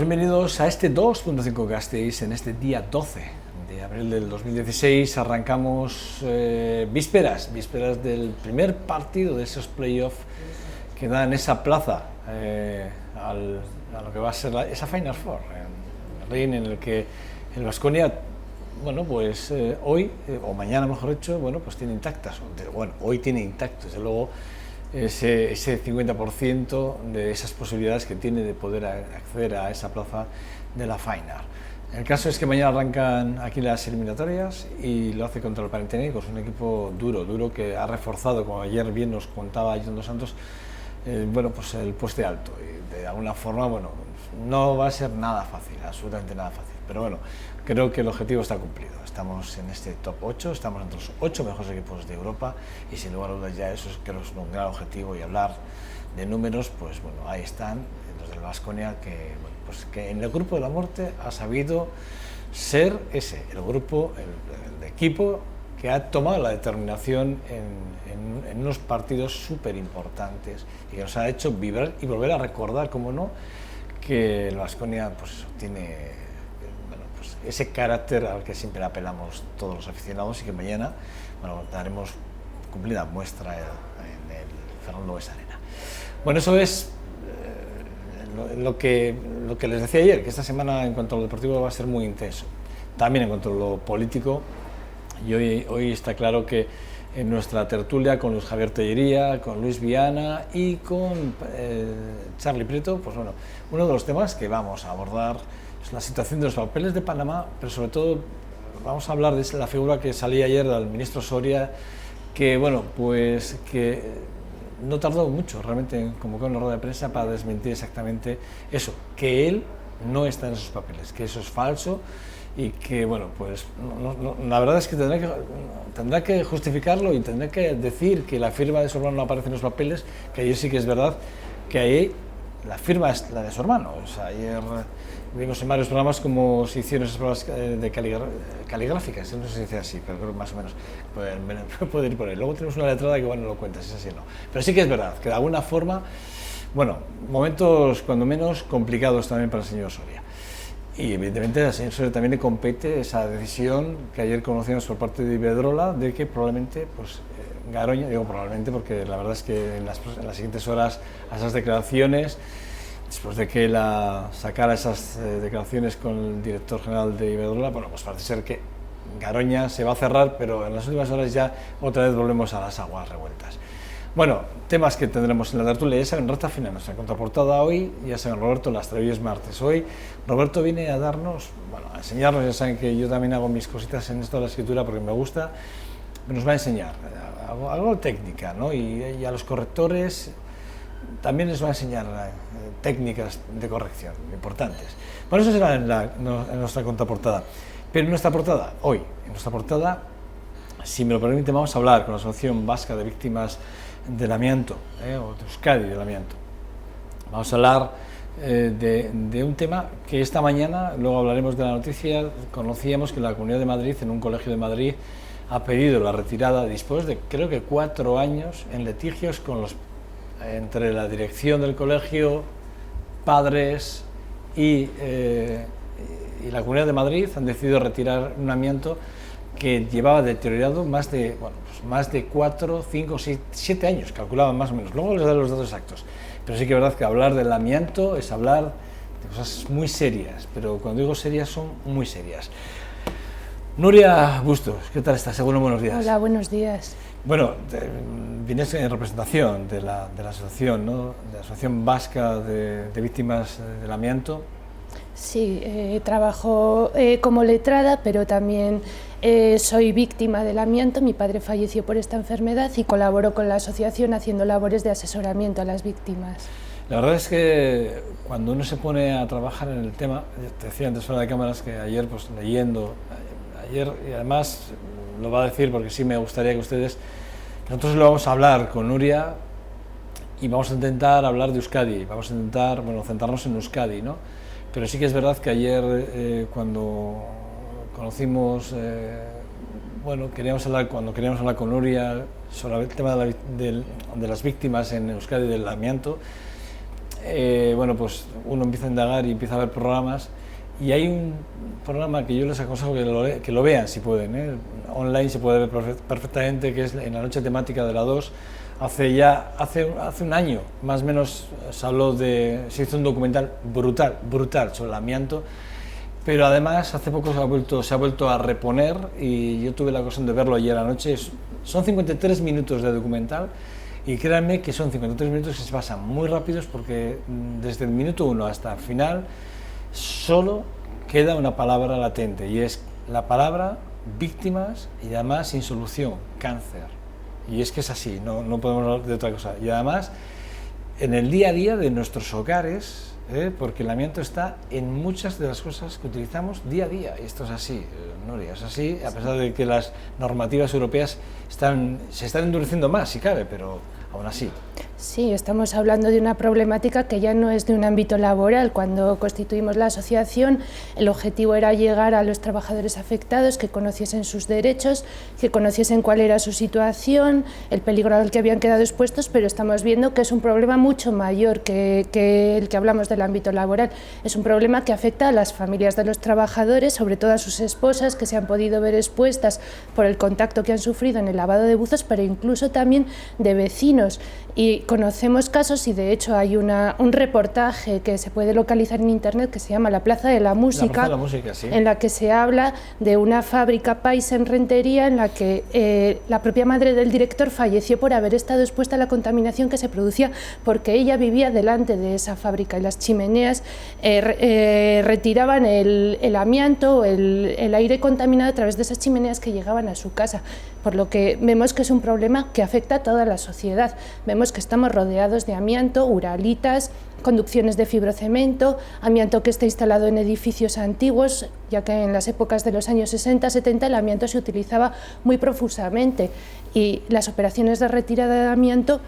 bienvenidos a este 2.5 Gasteiz en este día 12 de abril del 2016. Arrancamos vísperas del primer partido de esos playoffs que dan esa plaza a lo que va a ser esa Final Four, en Rin, en el que el Baskonia, bueno, pues hoy, o mañana mejor dicho, bueno, pues tiene intactas, hoy tiene intacto, desde luego, ese 50% de esas posibilidades que tiene de poder acceder a esa plaza de la Final. El caso es que mañana arrancan aquí las eliminatorias y lo hace contra el Panathinaikos, un equipo duro que ha reforzado, como ayer bien nos contaba John Dos Santos, bueno, pues el poste alto, y de alguna forma, bueno, no va a ser nada fácil, absolutamente nada fácil, pero bueno, creo que el objetivo está cumplido. Estamos en este top 8, estamos entre los 8 mejores equipos de Europa y sin lugar a dudas ya eso creo que es un gran objetivo. Y hablar de números, pues bueno, ahí están los del Baskonia, que, bueno, pues que en el grupo de la muerte ha sabido ser el grupo, el equipo que ha tomado la determinación en unos partidos súper importantes y que nos ha hecho vibrar y volver a recordar, como no, que el Baskonia pues tiene ese carácter al que siempre apelamos todos los aficionados y que mañana, bueno, daremos cumplida muestra en el Fernando Buesa Arena. Bueno, eso es lo que les decía ayer, que esta semana en cuanto a lo deportivo va a ser muy intenso, también en cuanto a lo político, y hoy está claro que en nuestra tertulia con Luis Javier Tellería, con Luis Viana y con Charlie Prieto, pues bueno, uno de los temas que vamos a abordar es la situación de los papeles de Panamá, pero sobre todo vamos a hablar de la figura que salía ayer del ministro Soria, que bueno, pues que no tardó mucho realmente en convocar una rueda de prensa para desmentir exactamente eso, que él no está en esos papeles, que eso es falso y que bueno, pues la verdad es que tendrá que justificarlo y tendrá que decir que la firma de su hermano no aparece en los papeles, que ayer sí que es verdad que ahí la firma es la de su hermano. O sea, ayer vimos en varios programas cómo se hicieron esas pruebas de caligráficas, no sé si se dice así, pero creo que más o menos puede ir por ahí. Luego tenemos una letrada que bueno, no lo cuentas, es así, no. Pero sí que es verdad que de alguna forma, bueno, momentos cuando menos complicados también para el señor Soria. Y evidentemente al señor Soria también le compete esa decisión que ayer conocíamos por parte de Iberdrola de que probablemente, pues Garoña, digo probablemente porque la verdad es que en las siguientes horas a esas declaraciones, después de que sacara esas declaraciones con el director general de Iberdrola, bueno, pues parece ser que Garoña se va a cerrar, pero en las últimas horas ya otra vez volvemos a las aguas revueltas. Bueno, temas que tendremos en la tertulia, ya saben, recta final, nuestra contraportada hoy, ya saben, Roberto Lastra, hoy es martes. Hoy Roberto viene a darnos, bueno, a enseñarnos, ya saben que yo también hago mis cositas en esto de la escritura porque me gusta, nos va a enseñar algo técnica, ¿no? Y a los correctores también les va a enseñar técnicas de corrección importantes. Bueno, eso será en nuestra contraportada. Pero en nuestra portada, hoy, si me lo permite, vamos a hablar con la Asociación Vasca de Víctimas del Amianto, o de Euskadi del Amianto. Vamos a hablar de un tema que esta mañana, luego hablaremos de la noticia, conocíamos que la Comunidad de Madrid, en un colegio de Madrid, ha pedido la retirada después de creo que 4 años en litigios entre la dirección del colegio, padres y la Comunidad de Madrid han decidido retirar un amianto que llevaba deteriorado más de 4, 5, 6, 7 años, calculaban más o menos. Luego les daré los datos exactos. Pero sí que es verdad que hablar del amianto es hablar de cosas muy serias, pero cuando digo serias son muy serias. Nuria Bustos, ¿qué tal estás? Bueno, buenos días. Hola, buenos días. Bueno, vienes en representación de la asociación, ¿no? De la Asociación Vasca de Víctimas del Amianto. Sí, trabajo como letrada, pero también soy víctima del amianto. Mi padre falleció por esta enfermedad y colaboro con la asociación haciendo labores de asesoramiento a las víctimas. La verdad es que cuando uno se pone a trabajar en el tema, te decía antes fuera de cámaras que ayer, pues leyendo, y además lo va a decir porque sí me gustaría que nosotros lo vamos a hablar con Nuria y vamos a intentar hablar de Euskadi, vamos a intentar, bueno, centrarnos en Euskadi, ¿no? Pero sí que es verdad que ayer cuando conocimos, bueno, cuando queríamos hablar con Nuria sobre el tema de las víctimas en Euskadi del amianto, bueno, pues uno empieza a indagar y empieza a ver programas, y hay un programa que yo les aconsejo que lo vean si pueden, ¿eh? Online se puede ver perfectamente, que es en la noche temática de la 2. Hace un año, más o menos, se hizo un documental brutal sobre el amianto, pero además hace poco se ha vuelto a reponer, y yo tuve la ocasión de verlo ayer anoche. Son 53 minutos de documental, y créanme que son 53 minutos que se pasan muy rápidos, porque desde el minuto 1 hasta el final solo queda una palabra latente, y es la palabra víctimas, y además sin solución, cáncer. Y es que es así, no podemos hablar de otra cosa. Y además, en el día a día de nuestros hogares, porque el amianto está en muchas de las cosas que utilizamos día a día. Y esto es así, Nuria, es así, a pesar de que las normativas europeas se están endureciendo más, si cabe, pero aún así. Sí, estamos hablando de una problemática que ya no es de un ámbito laboral. Cuando constituimos la asociación, el objetivo era llegar a los trabajadores afectados, que conociesen sus derechos, que conociesen cuál era su situación, el peligro al que habían quedado expuestos, pero estamos viendo que es un problema mucho mayor que el que hablamos del ámbito laboral. Es un problema que afecta a las familias de los trabajadores, sobre todo a sus esposas, que se han podido ver expuestas por el contacto que han sufrido en el lavado de buzos, pero incluso también de vecinos. Y conocemos casos, y de hecho hay un reportaje que se puede localizar en internet que se llama La Plaza de la Música, sí. En la que se habla de una fábrica paisa en Rentería, en la que la propia madre del director falleció por haber estado expuesta a la contaminación que se producía porque ella vivía delante de esa fábrica, y las chimeneas retiraban el amianto, el aire contaminado a través de esas chimeneas que llegaban a su casa, por lo que vemos que es un problema que afecta a toda la sociedad. Vemos que estamos rodeados de amianto, uralitas, conducciones de fibrocemento, amianto que está instalado en edificios antiguos, ya que en las épocas de los años 60-70 el amianto se utilizaba muy profusamente, y las operaciones de retirada de amianto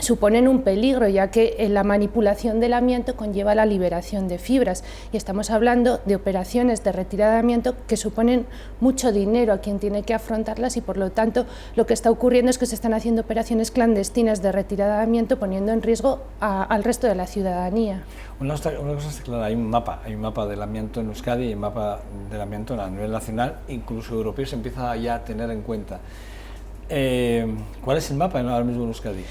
suponen un peligro, ya que la manipulación del amianto conlleva la liberación de fibras, y estamos hablando de operaciones de retirada de amianto que suponen mucho dinero a quien tiene que afrontarlas, y por lo tanto lo que está ocurriendo es que se están haciendo operaciones clandestinas de retirada de amianto, poniendo en riesgo al resto de la ciudadanía. Una cosa está clara, hay un mapa del amianto en Euskadi, y un mapa del amianto a nivel nacional, incluso europeo, se empieza ya a tener en cuenta. ¿Cuál es el mapa ahora mismo en Euskadi?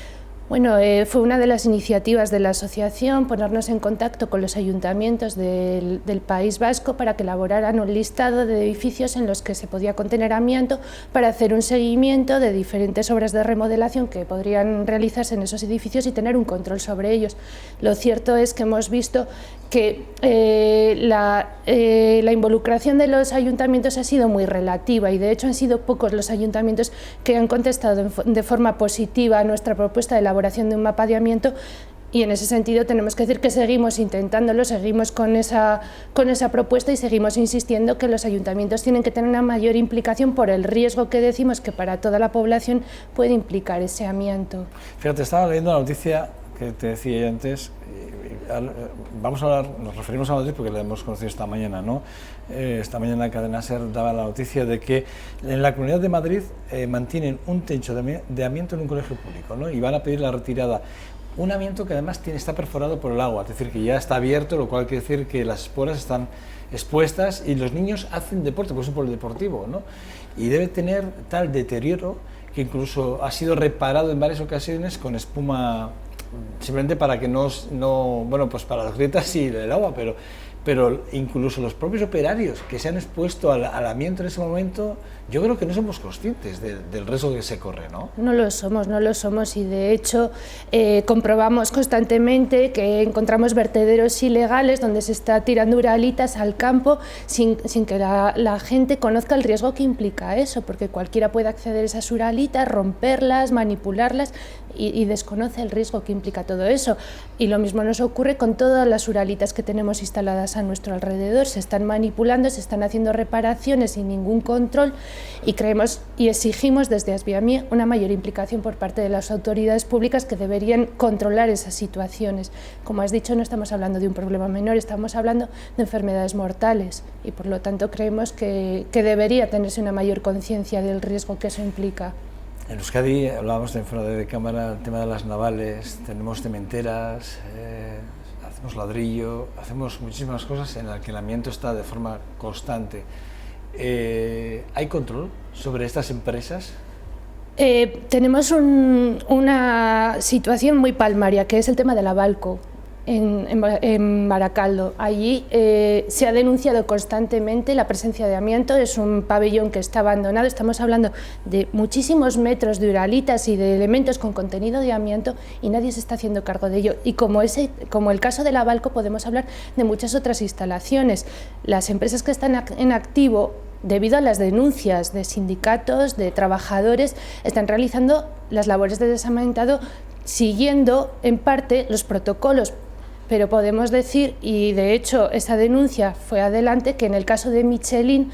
Bueno, fue una de las iniciativas de la asociación ponernos en contacto con los ayuntamientos del País Vasco para que elaboraran un listado de edificios en los que se podía contener amianto, para hacer un seguimiento de diferentes obras de remodelación que podrían realizarse en esos edificios y tener un control sobre ellos. Lo cierto es que hemos visto que la involucración de los ayuntamientos ha sido muy relativa, y de hecho han sido pocos los ayuntamientos que han contestado de forma positiva a nuestra propuesta de elaboración de un mapa de amianto, y en ese sentido tenemos que decir que seguimos intentándolo, seguimos con esa propuesta, y seguimos insistiendo que los ayuntamientos tienen que tener una mayor implicación por el riesgo que decimos que para toda la población puede implicar ese amianto. Fíjate, estaba leyendo la noticia que te decía yo antes. Vamos a hablar, nos referimos a la noticia porque la hemos conocido esta mañana, ¿no? Esta mañana Cadena SER daba la noticia de que en la Comunidad de Madrid mantienen un techo de amianto en un colegio público, ¿no? Y van a pedir la retirada. Un amianto que además está perforado por el agua, es decir, que ya está abierto, lo cual quiere decir que las esporas están expuestas, y los niños hacen deporte, por ejemplo, el deportivo, ¿no? Y debe tener tal deterioro que incluso ha sido reparado en varias ocasiones con espuma, simplemente para que bueno, pues para las grietas y el agua, pero incluso los propios operarios que se han expuesto al amianto en ese momento, yo creo que no somos conscientes del riesgo que se corre, ¿no? No lo somos, y de hecho comprobamos constantemente que encontramos vertederos ilegales donde se está tirando uralitas al campo sin que la gente conozca el riesgo que implica eso, porque cualquiera puede acceder a esas uralitas, romperlas, manipularlas, y desconoce el riesgo que implica todo eso. Y lo mismo nos ocurre con todas las uralitas que tenemos instaladas a nuestro alrededor. Se están manipulando, se están haciendo reparaciones sin ningún control, y creemos y exigimos desde Asviamie una mayor implicación por parte de las autoridades públicas, que deberían controlar esas situaciones. Como has dicho, no estamos hablando de un problema menor, estamos hablando de enfermedades mortales, y por lo tanto creemos que debería tenerse una mayor conciencia del riesgo que eso implica. En Euskadi, hablábamos de fuera de cámara, el tema de las navales, tenemos cementeras, hacemos ladrillo, hacemos muchísimas cosas en las que el amianto está de forma constante. ¿Hay control sobre estas empresas? Tenemos una situación muy palmaria, que es el tema de la Balco en Baracaldo. Allí se ha denunciado constantemente la presencia de amianto. Es un pabellón que está abandonado. Estamos hablando de muchísimos metros de uralitas y de elementos con contenido de amianto y nadie se está haciendo cargo de ello. Y como el caso de la Balco, podemos hablar de muchas otras instalaciones. Las empresas que están en activo, debido a las denuncias de sindicatos, de trabajadores, están realizando las labores de desamiantado siguiendo en parte los protocolos. Pero podemos decir, y de hecho esa denuncia fue adelante, que en el caso de Michelin,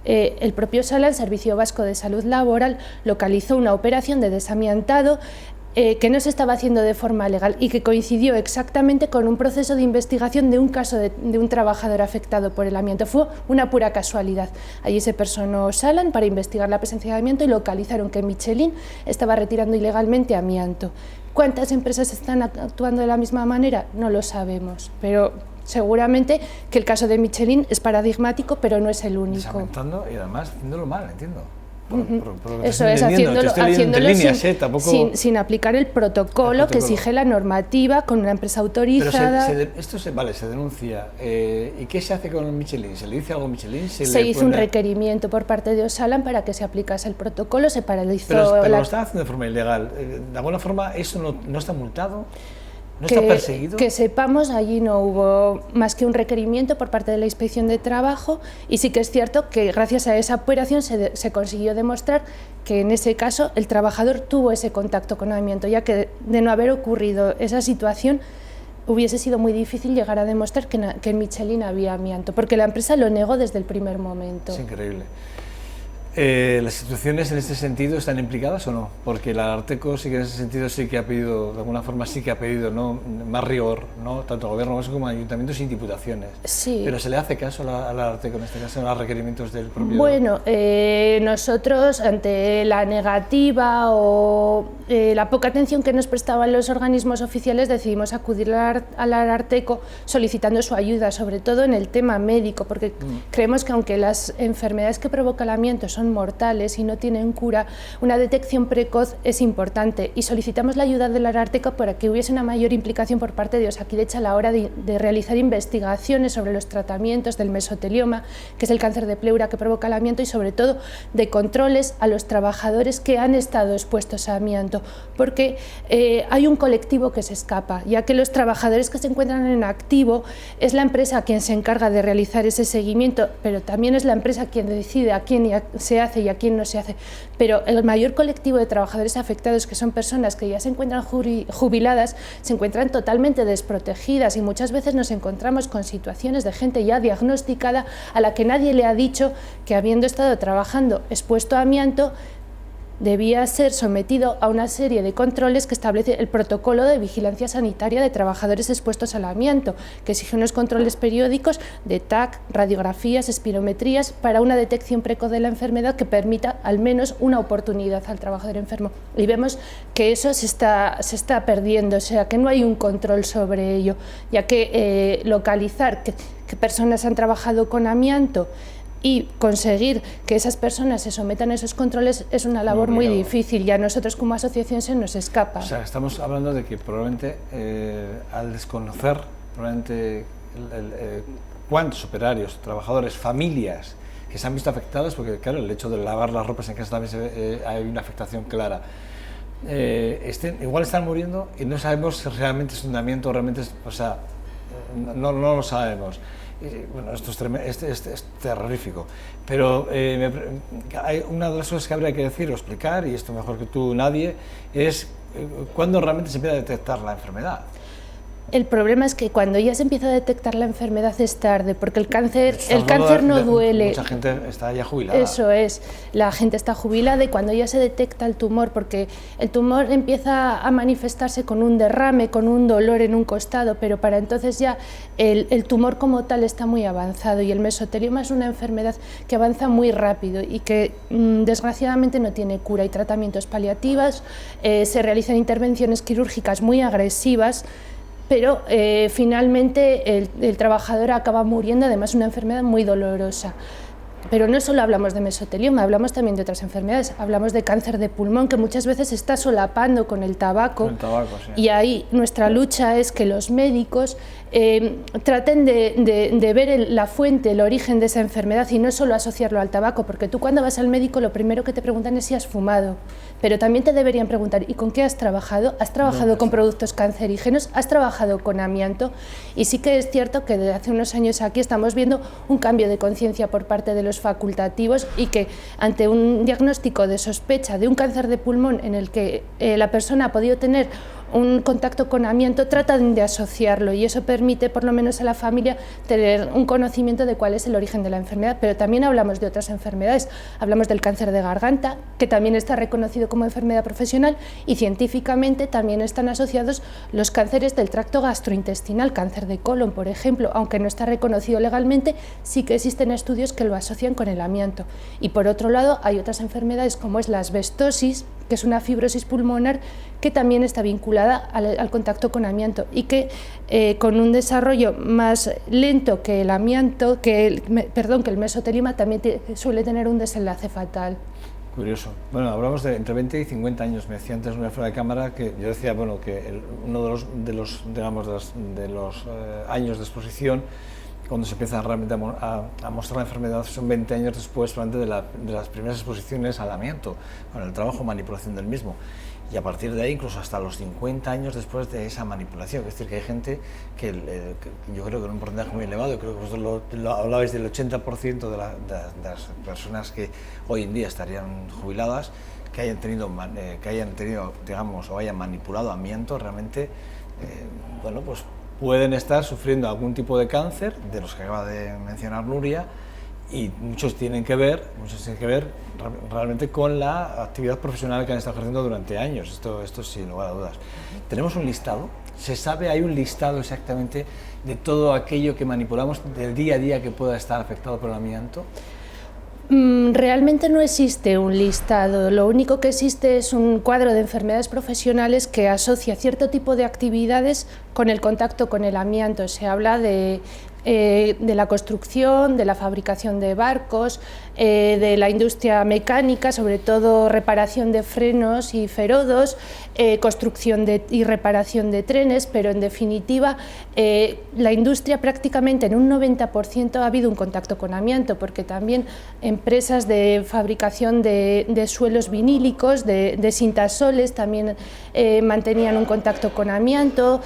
el propio SALA, el Servicio Vasco de Salud Laboral, localizó una operación de desamiantado que no se estaba haciendo de forma legal y que coincidió exactamente con un proceso de investigación de un caso de un trabajador afectado por el amianto. Fue una pura casualidad. Allí se personó Salan para investigar la presencia de amianto y localizaron que Michelin estaba retirando ilegalmente amianto. ¿Cuántas empresas están actuando de la misma manera? No lo sabemos, pero seguramente que el caso de Michelin es paradigmático, pero no es el único. Desamiantando y además haciéndolo mal, entiendo. Eso es, haciéndolo sin aplicar el protocolo que exige la normativa con una empresa autorizada. Esto se denuncia. ¿Y qué se hace con Michelin? ¿Se le dice algo a Michelin? Se hizo un requerimiento por parte de Osalan para que se aplicase el protocolo, se paralizó. Pero lo están haciendo de forma ilegal. De alguna forma, ¿eso no está multado? ¿No está perseguido? Que sepamos, allí no hubo más que un requerimiento por parte de la Inspección de Trabajo y sí que es cierto que gracias a esa operación se consiguió demostrar que en ese caso el trabajador tuvo ese contacto con amianto, ya que de no haber ocurrido esa situación hubiese sido muy difícil llegar a demostrar que en Michelin había amianto, porque la empresa lo negó desde el primer momento. Es increíble. ¿Las instituciones en este sentido están implicadas o no? Porque el Ararteko sí que en ese sentido sí que ha pedido, de alguna forma sí que ha pedido, ¿no?, más rigor, ¿no?, tanto al gobierno vasco como a ayuntamientos y diputaciones. Sí. ¿Pero se le hace caso al Ararteko en este caso, a los requerimientos del propio? Bueno, nosotros ante la negativa o la poca atención que nos prestaban los organismos oficiales decidimos acudir al Ararteko solicitando su ayuda, sobre todo en el tema médico, porque creemos que aunque las enfermedades que provoca el amianto son mortales y no tienen cura, una detección precoz es importante y solicitamos la ayuda del Ararteko para que hubiese una mayor implicación por parte de Osakidetza a la hora de realizar investigaciones sobre los tratamientos del mesotelioma, que es el cáncer de pleura que provoca el amianto, y sobre todo de controles a los trabajadores que han estado expuestos a amianto, porque hay un colectivo que se escapa, ya que los trabajadores que se encuentran en activo es la empresa quien se encarga de realizar ese seguimiento, pero también es la empresa quien decide a quién se hace y a quién no se hace, pero el mayor colectivo de trabajadores afectados, que son personas que ya se encuentran jubiladas, se encuentran totalmente desprotegidas y muchas veces nos encontramos con situaciones de gente ya diagnosticada a la que nadie le ha dicho que, habiendo estado trabajando expuesto a amianto, debía ser sometido a una serie de controles que establece el protocolo de vigilancia sanitaria de trabajadores expuestos al amianto, que exige unos controles periódicos de TAC, radiografías, espirometrías, para una detección precoz de la enfermedad que permita al menos una oportunidad al trabajador enfermo. Y vemos que eso se está perdiendo, o sea, que no hay un control sobre ello, ya que localizar que personas han trabajado con amianto y conseguir que esas personas se sometan a esos controles es una labor muy difícil y a nosotros como asociación se nos escapa. O sea, estamos hablando de que probablemente al desconocer probablemente cuántos operarios, trabajadores, familias que se han visto afectadas, porque claro, el hecho de lavar las ropas en casa también hay una afectación clara. Igual están muriendo y no sabemos si realmente es un amianto, realmente es, o sea, no lo sabemos. Bueno, esto es terrorífico, pero hay una de las cosas que habría que decir o explicar, y esto mejor que tú nadie, es cuándo realmente se empieza a detectar la enfermedad. El problema es que cuando ya se empieza a detectar la enfermedad es tarde, porque el cáncer no duele. Mucha gente está ya jubilada. Eso es, la gente está jubilada y cuando ya se detecta el tumor, porque el tumor empieza a manifestarse con un derrame, con un dolor en un costado, pero para entonces ya el tumor como tal está muy avanzado, y el mesotelioma es una enfermedad que avanza muy rápido y que desgraciadamente no tiene cura. Hay tratamientos paliativos, se realizan intervenciones quirúrgicas muy agresivas, pero finalmente el trabajador acaba muriendo, además una enfermedad muy dolorosa. Pero no solo hablamos de mesotelioma, hablamos también de otras enfermedades, hablamos de cáncer de pulmón, que muchas veces se está solapando con el tabaco, sí. Y ahí nuestra lucha es que los médicos traten de ver la fuente, el origen de esa enfermedad y no solo asociarlo al tabaco, porque tú cuando vas al médico lo primero que te preguntan es si has fumado, pero también te deberían preguntar ¿y con qué has trabajado? ¿Has trabajado con productos cancerígenos? ¿Has trabajado con amianto? Y sí que es cierto que desde hace unos años aquí estamos viendo un cambio de conciencia por parte de los facultativos y que ante un diagnóstico de sospecha de un cáncer de pulmón en el que la persona ha podido tener un contacto con amianto, tratan de asociarlo y eso permite por lo menos a la familia tener un conocimiento de cuál es el origen de la enfermedad, pero también hablamos de otras enfermedades, hablamos del cáncer de garganta, que también está reconocido como enfermedad profesional y científicamente también están asociados los cánceres del tracto gastrointestinal, cáncer de colon, por ejemplo, aunque no está reconocido legalmente, sí que existen estudios que lo asocian con el amianto. Y por otro lado hay otras enfermedades como es la asbestosis, que es una fibrosis pulmonar que también está vinculada al contacto con amianto y que con un desarrollo más lento que el amianto, que el mesotelioma también suele tener un desenlace fatal. Curioso. Bueno, hablamos de entre 20 y 50 años. Me decía antes una fuera de cámara que yo decía, bueno, que uno de los años de exposición, cuando se empieza realmente a mostrar la enfermedad, son 20 años después de las primeras exposiciones al amianto, con el trabajo de manipulación del mismo. Y a partir de ahí, incluso hasta los 50 años después de esa manipulación. Es decir, que hay gente que yo creo que en un porcentaje muy elevado, yo creo que vosotros lo hablabais del 80% de las personas que hoy en día estarían jubiladas, que hayan tenido, digamos, o hayan manipulado amianto, realmente, bueno, pues pueden estar sufriendo algún tipo de cáncer, de los que acaba de mencionar Nuria, y muchos tienen que ver realmente con la actividad profesional que han estado ejerciendo durante años, esto sin lugar a dudas. Tenemos un listado, se sabe, hay un listado exactamente de todo aquello que manipulamos del día a día que pueda estar afectado por el amianto. Realmente no existe un listado, lo único que existe es un cuadro de enfermedades profesionales que asocia cierto tipo de actividades con el contacto con el amianto. Se habla de la construcción, de la fabricación de barcos, de la industria mecánica, sobre todo reparación de frenos y ferodos, construcción y reparación de trenes, pero en definitiva la industria prácticamente en un 90% ha habido un contacto con amianto, porque también empresas de fabricación de suelos vinílicos, de cintasoles, también mantenían un contacto con amianto,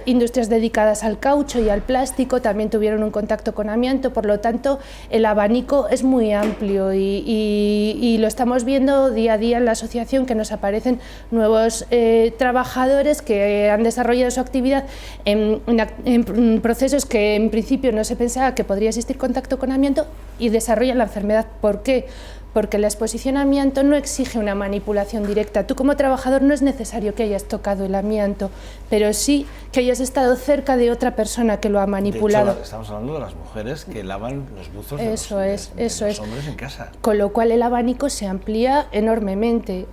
industrias dedicadas al caucho y al plástico también tuvieron un contacto con amianto, por lo tanto el abanico es muy amplio y lo estamos viendo día a día en la asociación, que nos aparecen nuevos trabajadores que han desarrollado su actividad en procesos que en principio no se pensaba que podría existir contacto con amianto y desarrollan la enfermedad. ¿Por qué? Porque la exposición a amianto no exige una manipulación directa. Tú como trabajador no es necesario que hayas tocado el amianto, pero sí que hayas estado cerca de otra persona que lo ha manipulado. De hecho, estamos hablando de las mujeres que lavan los buzos de los hombres en casa. Con lo cual el abanico se amplía enormemente.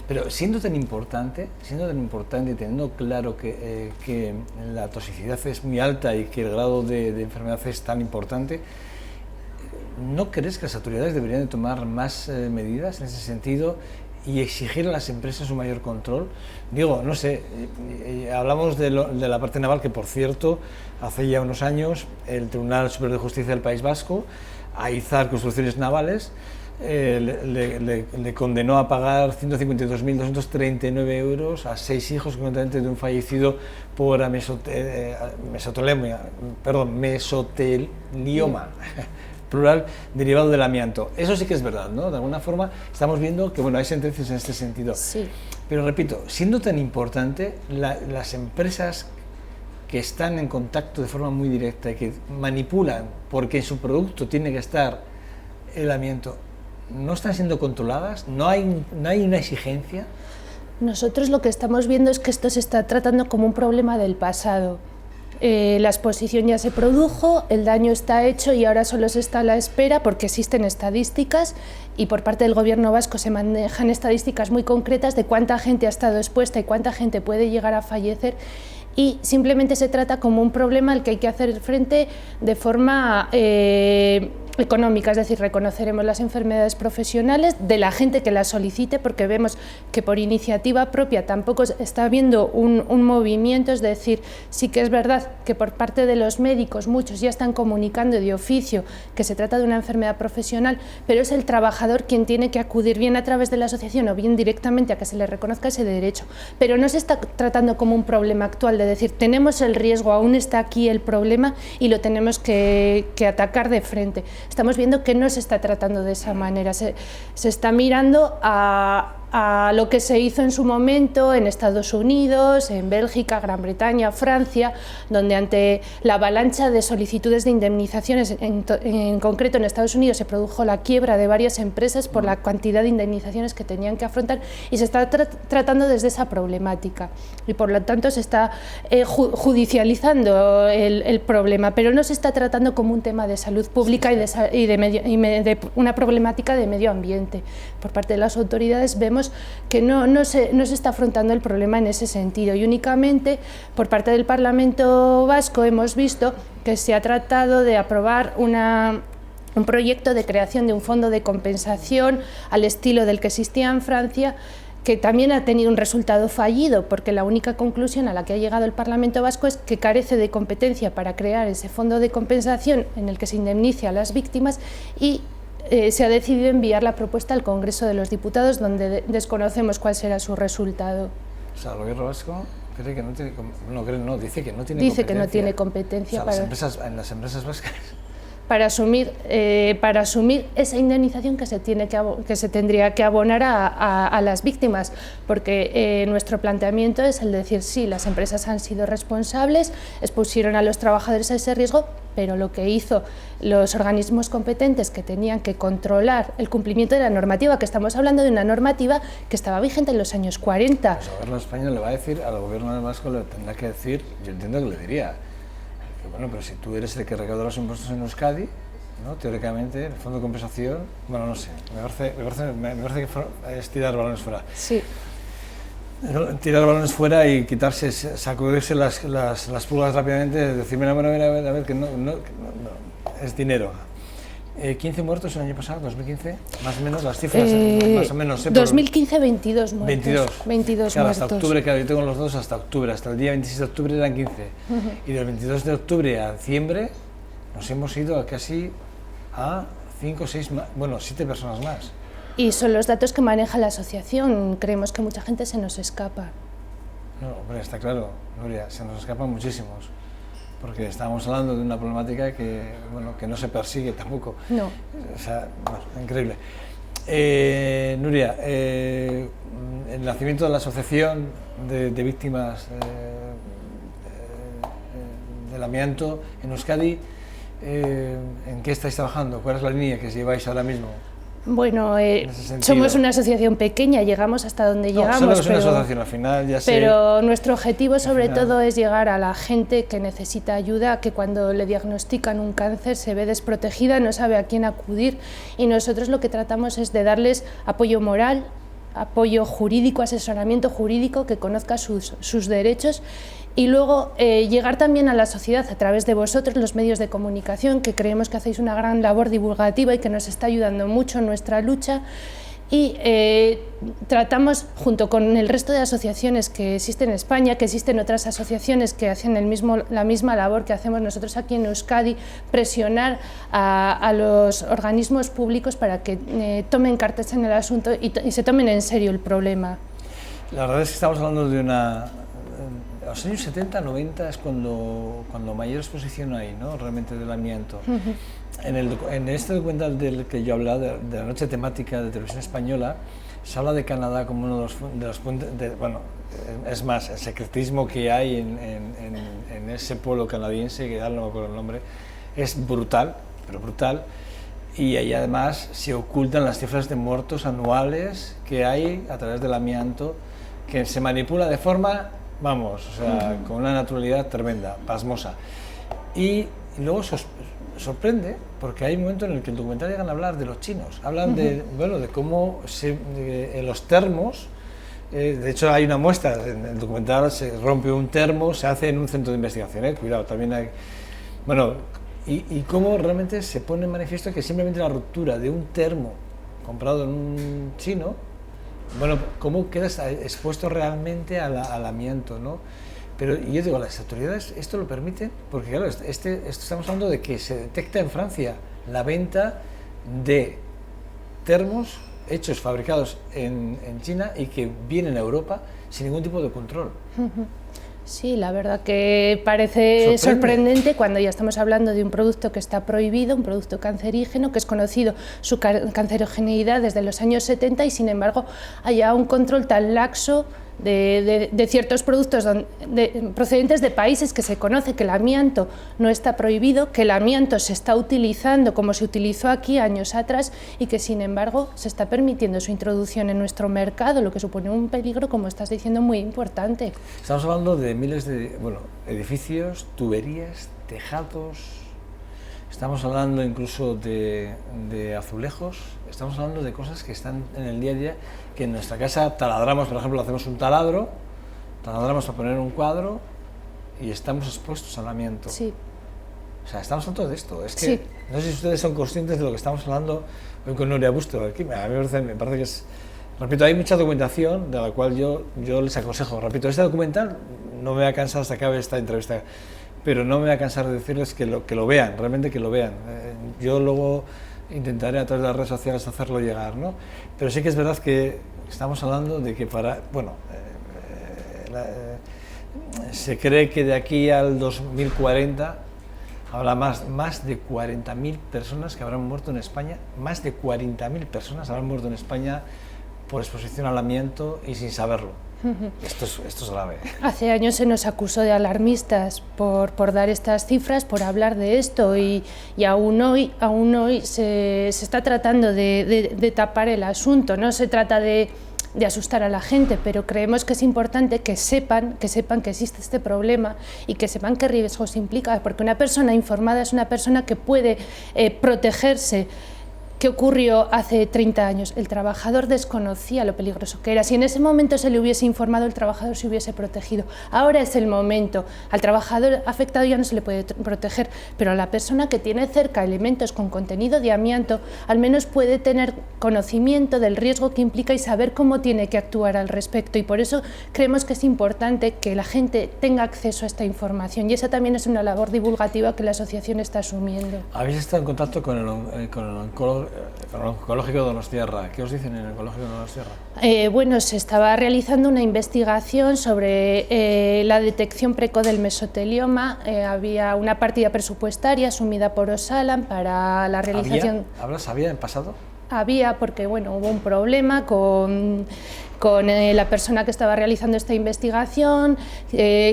Pero siendo tan importante y teniendo claro que la toxicidad es muy alta y que el grado de enfermedad es tan importante, ¿no crees que las autoridades deberían de tomar más medidas en ese sentido y exigir a las empresas un mayor control? Digo, no sé, hablamos de la parte naval, que por cierto, hace ya unos años el Tribunal Superior de Justicia del País Vasco, a Izar Construcciones Navales, le condenó a pagar 152.239 euros a 6 hijos, concretamente de un fallecido por mesotelioma plural derivado del amianto. Eso sí que es verdad, ¿no? De alguna forma estamos viendo que, bueno, hay sentencias en este sentido. Sí. Pero repito, siendo tan importante, las empresas que están en contacto de forma muy directa y que manipulan porque en su producto tiene que estar el amianto, ¿no están siendo controladas? ¿No hay una exigencia? Nosotros lo que estamos viendo es que esto se está tratando como un problema del pasado. La exposición ya se produjo, el daño está hecho y ahora solo se está a la espera, porque existen estadísticas y por parte del gobierno vasco se manejan estadísticas muy concretas de cuánta gente ha estado expuesta y cuánta gente puede llegar a fallecer, y simplemente se trata como un problema al que hay que hacer frente de forma económica, es decir, reconoceremos las enfermedades profesionales de la gente que las solicite, porque vemos que por iniciativa propia tampoco está habiendo un movimiento, es decir, sí que es verdad que por parte de los médicos muchos ya están comunicando de oficio que se trata de una enfermedad profesional, pero es el trabajador quien tiene que acudir bien a través de la asociación o bien directamente a que se le reconozca ese derecho, pero no se está tratando como un problema actual de decir tenemos el riesgo, aún está aquí el problema y lo tenemos que atacar de frente. Estamos viendo que no se está tratando de esa manera, se está mirando a lo que se hizo en su momento en Estados Unidos, en Bélgica, Gran Bretaña, Francia, donde ante la avalancha de solicitudes de indemnizaciones, en concreto en Estados Unidos se produjo la quiebra de varias empresas por la cantidad de indemnizaciones que tenían que afrontar y se está tratando desde esa problemática y por lo tanto se está judicializando el problema, pero no se está tratando como un tema de salud pública y de una problemática de medio ambiente. Por parte de las autoridades vemos que no se está afrontando el problema en ese sentido y únicamente por parte del Parlamento Vasco hemos visto que se ha tratado de aprobar un proyecto de creación de un fondo de compensación al estilo del que existía en Francia, que también ha tenido un resultado fallido, porque la única conclusión a la que ha llegado el Parlamento Vasco es que carece de competencia para crear ese fondo de compensación en el que se indemnice a las víctimas y se ha decidido enviar la propuesta al Congreso de los Diputados, donde desconocemos cuál será su resultado. O sea, el gobierno vasco cree que no tiene, dice que no tiene competencia. Dice que no tiene competencia, o sea, en las empresas vascas para asumir esa indemnización que se tendría que abonar a las víctimas, porque nuestro planteamiento es el de decir sí, las empresas han sido responsables, expusieron a los trabajadores a ese riesgo, pero lo que hizo los organismos competentes que tenían que controlar el cumplimiento de la normativa, que estamos hablando de una normativa que estaba vigente en los años 40. Pues el gobierno español le va a decir, al gobierno vasco le tendrá que decir, yo entiendo que le diría, que bueno, pero si tú eres el que recauda los impuestos en Euskadi, ¿no? Teóricamente, el fondo de compensación, bueno, no sé, me parece que es tirar balones fuera. Sí. Tirar balones fuera y quitarse, sacudirse las pulgas rápidamente, decir, mira, a ver, que no, es dinero. 15 muertos el año pasado, 2015, más o menos, las cifras, más o menos. 2015, 22 muertos. 22 claro, muertos. hasta octubre, claro, yo tengo los dos hasta octubre, hasta el día 26 de octubre eran 15. Y del 22 de octubre a diciembre nos hemos ido a casi a 5, 6, bueno, 7 personas más. Y son los datos que maneja la asociación, creemos que mucha gente se nos escapa. No, hombre, está claro, Nuria, se nos escapan muchísimos, porque estábamos hablando de una problemática que, bueno, que no se persigue tampoco. No. O sea, bueno, increíble. Nuria, el nacimiento de la Asociación de Víctimas del Amianto en Euskadi, ¿en qué estáis trabajando? ¿Cuál es la línea que lleváis ahora mismo? Bueno, somos una asociación pequeña, llegamos hasta donde llegamos. Solo es una asociación, al final ya sé. Pero nuestro objetivo sobre todo es llegar a la gente que necesita ayuda, que cuando le diagnostican un cáncer se ve desprotegida, no sabe a quién acudir y nosotros lo que tratamos es de darles apoyo moral, apoyo jurídico, asesoramiento jurídico, que conozca sus derechos y luego llegar también a la sociedad a través de vosotros, los medios de comunicación, que creemos que hacéis una gran labor divulgativa y que nos está ayudando mucho en nuestra lucha. Y tratamos, junto con el resto de asociaciones que existen en España, que existen otras asociaciones que hacen la misma labor que hacemos nosotros aquí en Euskadi, presionar a los organismos públicos para que tomen cartas en el asunto y se tomen en serio el problema. La verdad es que estamos hablando de una... Los años 70, 90 es cuando mayor exposición hay, ¿no? Realmente del amianto. En este documental del que yo hablaba, de la noche temática de Televisión Española, se habla de Canadá como uno de los puntos, bueno, es más, el secretismo que hay en ese pueblo canadiense, que ahora no me acuerdo el nombre, es brutal, pero brutal, y ahí además se ocultan las cifras de muertos anuales que hay a través del amianto, que se manipula de forma, vamos, o sea, con una naturalidad tremenda, pasmosa. Y luego sorprende, porque hay un momento en el que el documental llegan a hablar de los chinos, hablan de, bueno, de cómo en los termos De hecho, hay una muestra, en el documental se rompe un termo, se hace en un centro de investigación, cuidado, también hay... Bueno, y cómo realmente se pone en manifiesto que simplemente la ruptura de un termo comprado en un chino, bueno, cómo quedas expuesto realmente al amianto, ¿no? Pero yo digo, ¿las autoridades esto lo permiten? Porque claro, esto estamos hablando de que se detecta en Francia la venta de termos hechos, fabricados en China y que vienen a Europa sin ningún tipo de control. Sí, la verdad que parece sorprendente cuando ya estamos hablando de un producto que está prohibido, un producto cancerígeno, que es conocido su cancerogeneidad desde los años 70 y sin embargo haya un control tan laxo de ciertos productos procedentes de países que se conoce que el amianto no está prohibido, que el amianto se está utilizando como se utilizó aquí años atrás y que sin embargo se está permitiendo su introducción en nuestro mercado, lo que supone un peligro, como estás diciendo, muy importante. Estamos hablando de miles de edificios, tuberías, tejados, estamos hablando incluso de azulejos, estamos hablando de cosas que están en el día a día, que en nuestra casa taladramos, por ejemplo, hacemos un taladramos para poner un cuadro y estamos expuestos al amianto. Sí. O sea, estamos hablando de esto. Es que sí. No sé si ustedes son conscientes de lo que estamos hablando hoy con Nuria Busto. Aquí me parece que es... Repito, hay mucha documentación de la cual yo les aconsejo. Repito, este documental no me voy a cansar hasta que acabe esta entrevista, pero no me voy a cansar de decirles que lo vean, realmente que lo vean. Yo luego intentaré a través de las redes sociales hacerlo llegar, ¿no? Pero sí que es verdad que estamos hablando de que se cree que de aquí al 2040 habrá más de 40.000 personas que habrán muerto en España, más de 40.000 personas habrán muerto en España por exposición al amianto y sin saberlo. Esto es grave. Hace años se nos acusó de alarmistas por dar estas cifras, por hablar de esto y aún hoy se está tratando de tapar el asunto. No se trata de asustar a la gente, pero creemos que es importante que sepan que existe este problema y que sepan qué riesgos implica, porque una persona informada es una persona que puede protegerse. ¿Qué ocurrió hace 30 años? El trabajador desconocía lo peligroso que era. Si en ese momento se le hubiese informado, el trabajador se hubiese protegido. Ahora es el momento. Al trabajador afectado ya no se le puede proteger, pero a la persona que tiene cerca elementos con contenido de amianto, al menos puede tener conocimiento del riesgo que implica y saber cómo tiene que actuar al respecto. Y por eso creemos que es importante que la gente tenga acceso a esta información. Y esa también es una labor divulgativa que la asociación está asumiendo. ¿Habéis estado en contacto con el oncológico de Donostiarra? ¿Qué os dicen en el oncológico de Donostiarra? Bueno, se estaba realizando una investigación sobre la detección precoz del mesotelioma. Había una partida presupuestaria asumida por Osalan para la realización... ¿Había en pasado? Había, porque bueno, hubo un problema con la persona que estaba realizando esta investigación,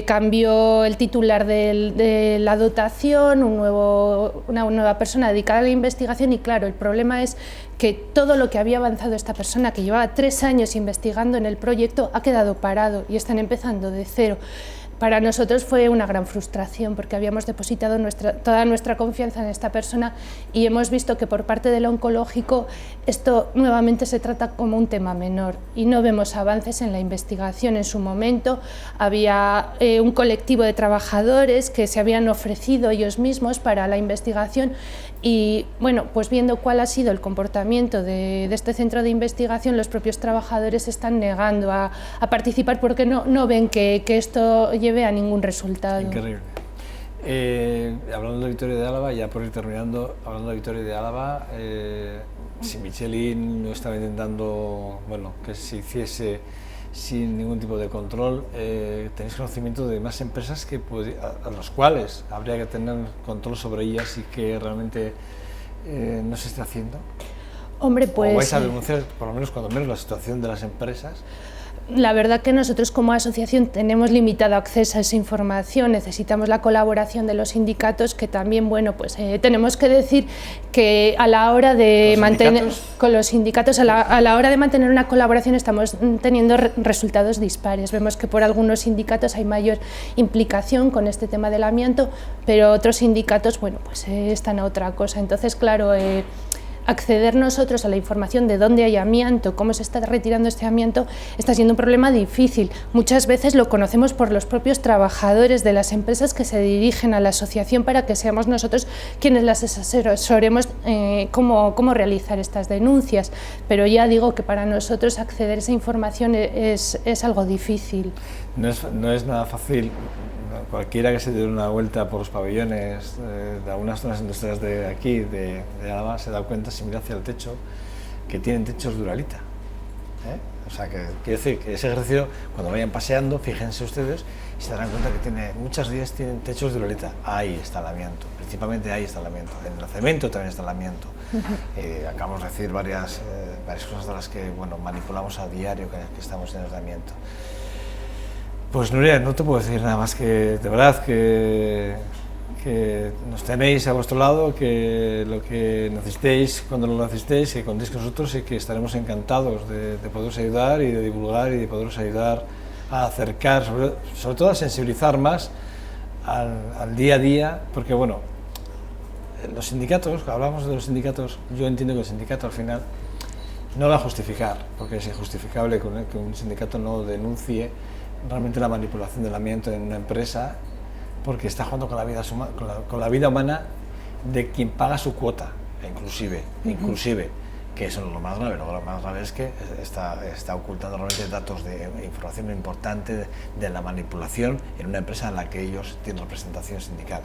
cambió el titular de la dotación, una nueva persona dedicada a la investigación y claro, el problema es que todo lo que había avanzado esta persona, que llevaba 3 años investigando en el proyecto, ha quedado parado y están empezando de cero. Para nosotros fue una gran frustración porque habíamos depositado toda nuestra confianza en esta persona y hemos visto que por parte del oncológico esto nuevamente se trata como un tema menor y no vemos avances en la investigación. En su momento había un colectivo de trabajadores que se habían ofrecido ellos mismos para la investigación y bueno, pues viendo cuál ha sido el comportamiento de este centro de investigación, los propios trabajadores se están negando a participar porque no ven que esto lleve a ningún resultado. Increíble. Hablando de Vitoria de Álava, ya por ir terminando, hablando de Vitoria de Álava, si Michelin no estaba intentando que se hiciese sin ningún tipo de control, ¿tenéis conocimiento de más empresas a las cuales habría que tener control sobre ellas y que realmente no se está haciendo? Hombre, pues... ¿O vais a denunciar, por lo menos cuando menos, la situación de las empresas? La verdad que nosotros como asociación tenemos limitado acceso a esa información, necesitamos la colaboración de los sindicatos que también, bueno, pues tenemos que decir que a la hora de mantener con los sindicatos, a la hora de mantener una colaboración estamos teniendo resultados dispares. Vemos que por algunos sindicatos hay mayor implicación con este tema del amianto, pero otros sindicatos, bueno, pues están a otra cosa. Entonces, claro, acceder nosotros a la información de dónde hay amianto, cómo se está retirando este amianto, está siendo un problema difícil. Muchas veces lo conocemos por los propios trabajadores de las empresas que se dirigen a la asociación para que seamos nosotros quienes las asesoremos cómo realizar estas denuncias, pero ya digo que para nosotros acceder a esa información es algo difícil. No es nada fácil. Cualquiera que se dé una vuelta por los pabellones de algunas zonas industriales de aquí, de Álava, se da cuenta, si mira hacia el techo, que tienen techos Duralita. O sea, que quiere decir que ese ejercicio, cuando vayan paseando, fíjense ustedes y se darán cuenta que muchas días tienen techos Duralita. Ahí está el amianto, principalmente ahí está el amianto. En el cemento también está el amianto. Acabamos de decir varias cosas de las que manipulamos a diario, que estamos llenos de amianto. Pues Nuria, no te puedo decir nada más que de verdad que nos tenéis a vuestro lado, que lo que necesitéis cuando lo necesitéis, que contéis con nosotros y que estaremos encantados de poderos ayudar y de divulgar y de poderos ayudar a acercar, sobre todo a sensibilizar más al día a día, porque los sindicatos, hablamos de los sindicatos, yo entiendo que el sindicato al final no va a justificar, porque es injustificable que un sindicato no denuncie realmente la manipulación del amianto en una empresa, porque está jugando con la vida humana de quien paga su cuota, inclusive, que eso es lo más grave. Luego lo más grave es que está ocultando realmente datos de información importante de la manipulación en una empresa en la que ellos tienen representación sindical.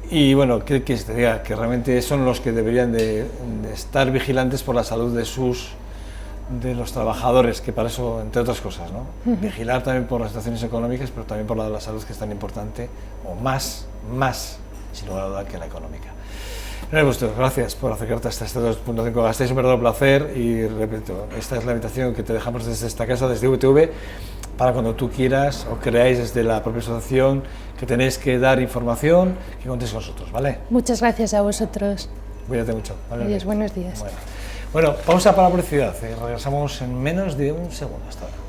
Y bueno, ¿qué quieres que te diga? Que realmente son los que deberían de estar vigilantes por la salud de los trabajadores, que para eso, entre otras cosas, ¿no? Vigilar también por las situaciones económicas, pero también por la salud, que es tan importante, o más, sin lugar a duda, que la económica. Gracias por acercarte hasta este 2.5 Gasteiz, un verdadero placer, y repito, esta es la invitación que te dejamos desde esta casa, desde VTV, para cuando tú quieras o creáis desde la propia asociación que tenéis que dar información, que contéis con nosotros, ¿vale? Muchas gracias a vosotros. Cuídate mucho. ¿Vale? Adiós, buenos días. Bueno, pausa para la publicidad. Regresamos en menos de un segundo. Hasta ahora.